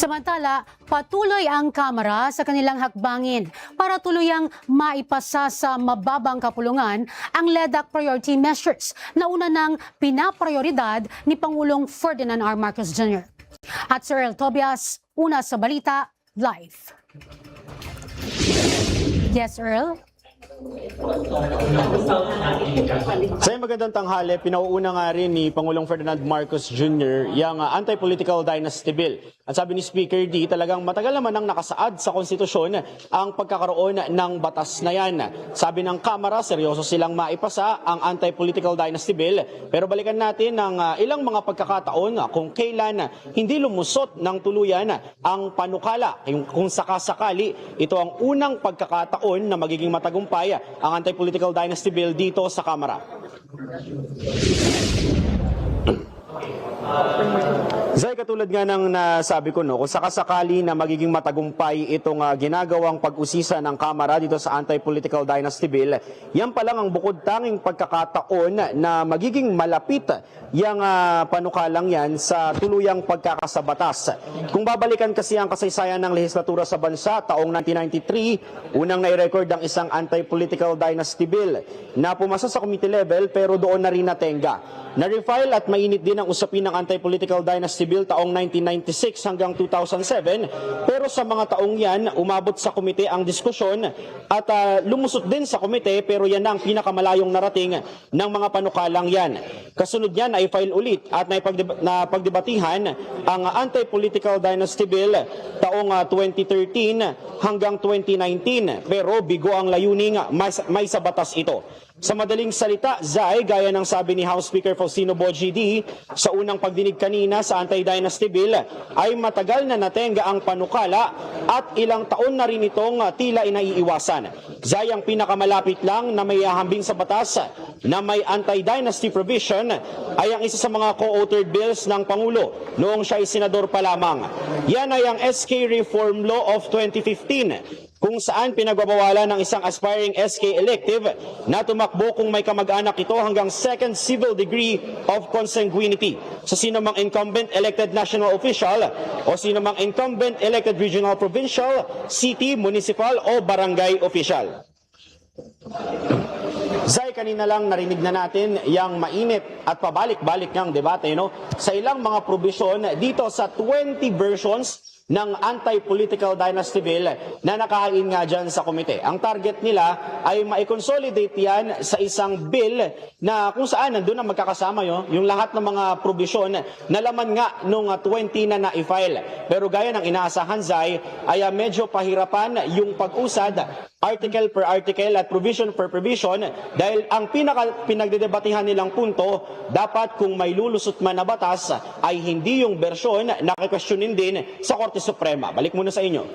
Samantala, patuloy ang Kamara sa kanilang hakbangin para tuluyang maipasa sa mababang kapulungan ang LEDAC priority measures na una nang pinaprioridad ni Pangulong Ferdinand R. Marcos Jr. At Sir Earl Tobias, una sa balita, live. Yes, Earl? Sa magandang tanghali, pinauuna nga rin ni Pangulong Ferdinand Marcos Jr. yung anti-political dynasty bill. At sabi ni Speaker D, talagang matagal naman nang nakasaad sa konstitusyon ang pagkakaroon ng batas na yan. Sabi ng Kamara, seryoso silang maipasa ang anti-political dynasty bill. Pero balikan natin ng ilang mga pagkakataon kung kailan hindi lumusot ng tuluyan ang panukala. Kung sakasakali, ito ang unang pagkakataon na magiging matagumpay ang anti-political dynasty bill dito sa Kamara. Zay, katulad nga ng nasabi ko, kung sakasakali na magiging matagumpay itong ginagawang pag-usisa ng Kamara dito sa anti-political dynasty bill, yan pa lang ang bukod tanging pagkakataon na magiging malapit yung panukalang yan sa tuluyang pagkakasabatas. Kung babalikan kasi ang kasaysayan ng lehislatura sa bansa, taong 1993, unang nai-record ang isang anti-political dynasty bill na pumasa sa committee level pero doon na rin natenga. Na-refile at mainit din ang usapin ng anti-political dynasty bill taong 1996 hanggang 2007, pero sa mga taong yan, umabot sa komite ang diskusyon at lumusot din sa komite, pero yan na ang pinakamalayong narating ng mga panukalang yan. Kasunod yan ay file ulit at napagdebatihan ang anti-political dynasty bill taong 2013 hanggang 2019, pero bigo ang layuning may sa batas ito. Sa madaling salita, Zay, gaya ng sabi ni House Speaker Faustino Bogie D sa unang pagdinig kanina sa anti-dynasty bill, ay matagal na natenga ang panukala at ilang taon na rin itong tila inaiiwasan. Zay, ang pinakamalapit lang na may hambing sa batas na may anti-dynasty provision ay ang isa sa mga co-authored bills ng Pangulo noong siya ay senador pa lamang. Yan ay ang SK Reform Law of 2015, kung saan pinagbabawalan ng isang aspiring SK elective na tumakbo kung may kamag-anak ito hanggang second civil degree of consanguinity sa sinumang incumbent elected national official o sinumang incumbent elected regional, provincial, city, municipal o barangay official. Zay, kanina lang narinig na natin yung mainit at pabalik-balik niyang debate sa ilang mga probisyon dito sa 20 versions ng anti-political dynasty bill na nakahain nga dyan sa komite. Ang target nila ay ma-consolidate yan sa isang bill na kung saan nandun ang magkakasama yung lahat ng mga probisyon na laman nga nung 20 na na-file. Pero gaya ng inaasahan, Zay, ay medyo pahirapan yung pag-usad article per article at provision per provision dahil ang pinagdedebatehan nilang punto, dapat kung may lulusot man na batas ay hindi yung bersyon na kikwestiyonin din sa Korte Suprema. Balik muna sa inyo.